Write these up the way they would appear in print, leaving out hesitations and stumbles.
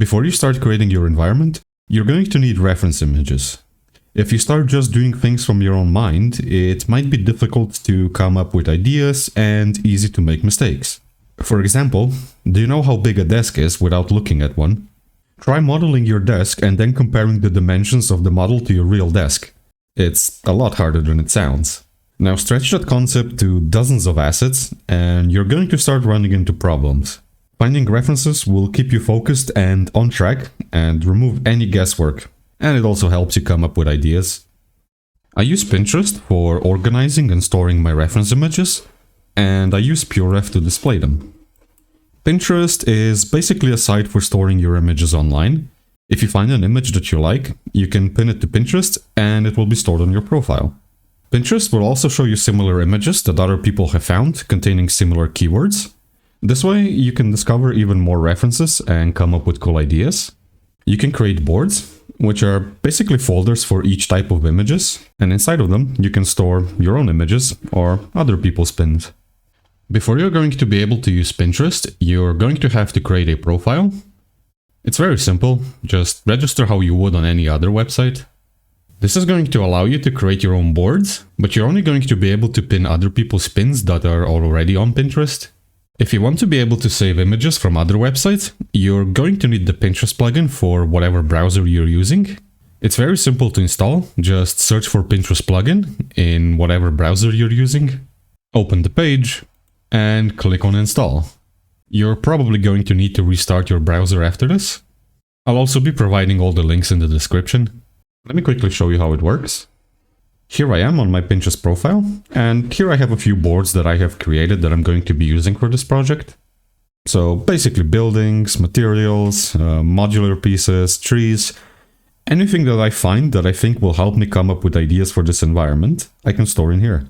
Before you start creating your environment, you're going to need reference images. If you start just doing things from your own mind, it might be difficult to come up with ideas and easy to make mistakes. For example, do you know how big a desk is without looking at one? Try modeling your desk and then comparing the dimensions of the model to your real desk. It's a lot harder than it sounds. Now stretch that concept to dozens of assets and you're going to start running into problems. Finding references will keep you focused and on track and remove any guesswork. And it also helps you come up with ideas. I use Pinterest for organizing and storing my reference images, and I use PureRef to display them. Pinterest is basically a site for storing your images online. If you find an image that you like, you can pin it to Pinterest and it will be stored on your profile. Pinterest will also show you similar images that other people have found containing similar keywords. This way you can discover even more references and come up with cool ideas. You can create boards, which are basically folders for each type of images, and inside of them you can store your own images or other people's pins. Before you're going to be able to use Pinterest, you're going to have to create a profile. It's very simple, just register how you would on any other website. This is going to allow you to create your own boards, but you're only going to be able to pin other people's pins that are already on Pinterest. If you want to be able to save images from other websites, you're going to need the Pinterest plugin for whatever browser you're using. It's very simple to install, just search for Pinterest plugin in whatever browser you're using, open the page, and click on install. You're probably going to need to restart your browser after this. I'll also be providing all the links in the description. Let me quickly show you how it works. Here I am on my Pinterest profile, and here I have a few boards that I have created that I'm going to be using for this project. So basically buildings, materials, modular pieces, trees, anything that I find that I think will help me come up with ideas for this environment, I can store in here.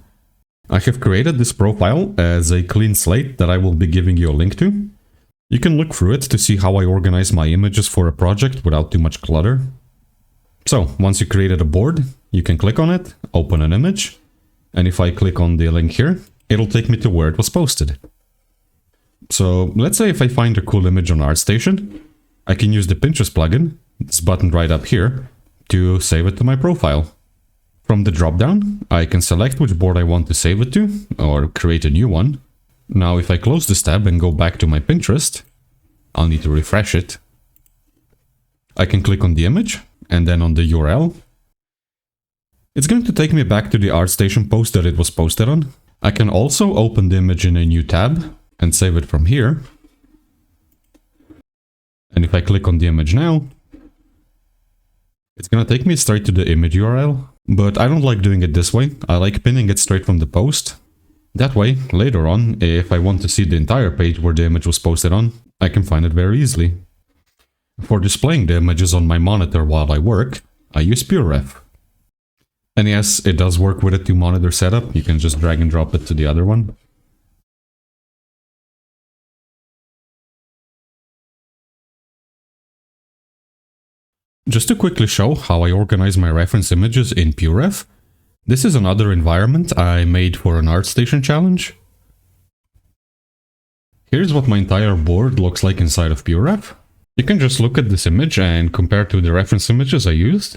I have created this profile as a clean slate that I will be giving you a link to. You can look through it to see how I organize my images for a project without too much clutter. So, once you created a board, you can click on it, open an image, and if I click on the link here, it'll take me to where it was posted. So, let's say if I find a cool image on ArtStation, I can use the Pinterest plugin, this button right up here, to save it to my profile. From the drop-down, I can select which board I want to save it to, or create a new one. Now if I close this tab and go back to my Pinterest, I'll need to refresh it. I can click on the image, and then on the URL. It's going to take me back to the ArtStation post that it was posted on. I can also open the image in a new tab, and save it from here. And if I click on the image now, it's gonna take me straight to the image URL. But I don't like doing it this way, I like pinning it straight from the post. That way, later on, if I want to see the entire page where the image was posted on, I can find it very easily. For displaying the images on my monitor while I work, I use PureRef. And yes, it does work with a two-monitor setup, you can just drag and drop it to the other one. Just to quickly show how I organize my reference images in PureRef, this is another environment I made for an ArtStation challenge. Here's what my entire board looks like inside of PureRef. You can just look at this image and compare to the reference images I used.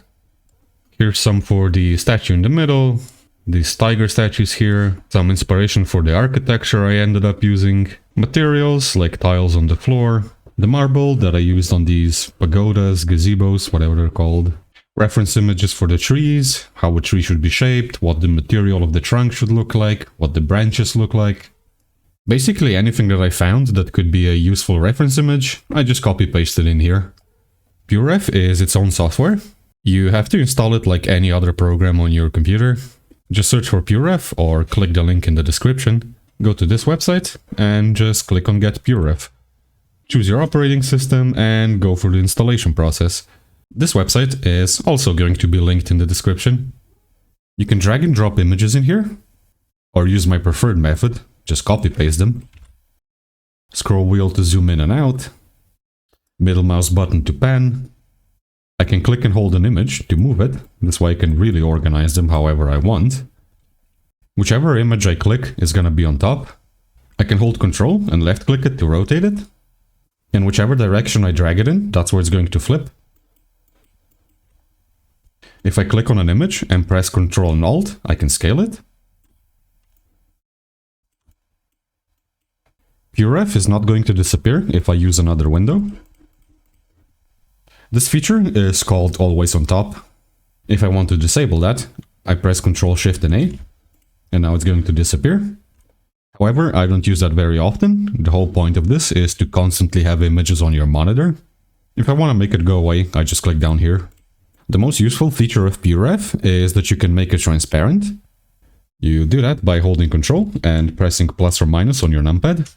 Here's some for the statue in the middle, these tiger statues here, some inspiration for the architecture I ended up using, materials like tiles on the floor, the marble that I used on these pagodas, gazebos, whatever they're called. Reference images for the trees, how a tree should be shaped, what the material of the trunk should look like, what the branches look like. Basically anything that I found that could be a useful reference image, I just copy-pasted in here. PureRef is its own software. You have to install it like any other program on your computer. Just search for PureRef or click the link in the description. Go to this website and just click on Get PureRef. Choose your operating system and go through the installation process. This website is also going to be linked in the description. You can drag and drop images in here, or use my preferred method, just copy paste them. Scroll wheel to zoom in and out, middle mouse button to pan. I can click and hold an image to move it, this way I can really organize them however I want. Whichever image I click is gonna be on top. I can hold Ctrl and left click it to rotate it. In whichever direction I drag it in, that's where it's going to flip. If I click on an image and press Ctrl and Alt, I can scale it. PureRef is not going to disappear if I use another window. This feature is called Always on Top. If I want to disable that, I press Ctrl Shift and A, and now it's going to disappear. However, I don't use that very often. The whole point of this is to constantly have images on your monitor. If I want to make it go away, I just click down here. The most useful feature of PureRef is that you can make it transparent. You do that by holding Ctrl and pressing plus or minus on your numpad.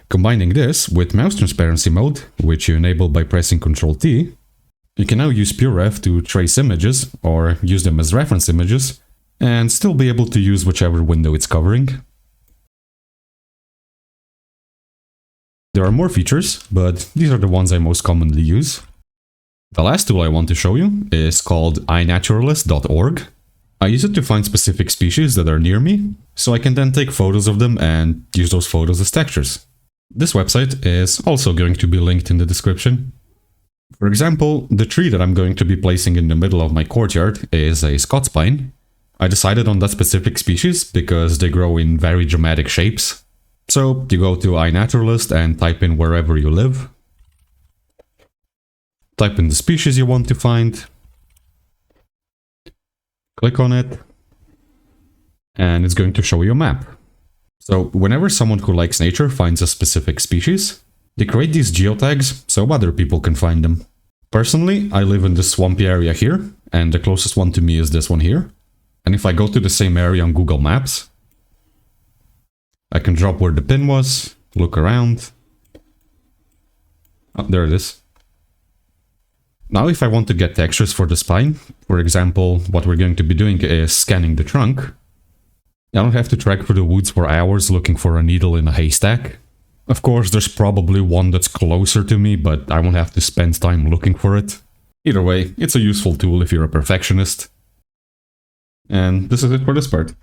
Combining this with mouse transparency mode, which you enable by pressing Ctrl T, you can now use PureRef to trace images, or use them as reference images, and still be able to use whichever window it's covering. There are more features, but these are the ones I most commonly use. The last tool I want to show you is called iNaturalist.org. I use it to find specific species that are near me, so I can then take photos of them and use those photos as textures. This website is also going to be linked in the description. For example, the tree that I'm going to be placing in the middle of my courtyard is a Scots pine. I decided on that specific species because they grow in very dramatic shapes. So you go to iNaturalist and type in wherever you live. Type in the species you want to find. Click on it. And it's going to show you a map. So whenever someone who likes nature finds a specific species, they create these geotags so other people can find them. Personally, I live in this swampy area here, and the closest one to me is this one here. And if I go to the same area on Google Maps, I can drop where the pin was, look around. Oh, there it is. Now if I want to get textures for the spine, for example, what we're going to be doing is scanning the trunk, I don't have to trek through the woods for hours looking for a needle in a haystack. Of course, there's probably one that's closer to me, but I won't have to spend time looking for it. Either way, it's a useful tool if you're a perfectionist. And this is it for this part.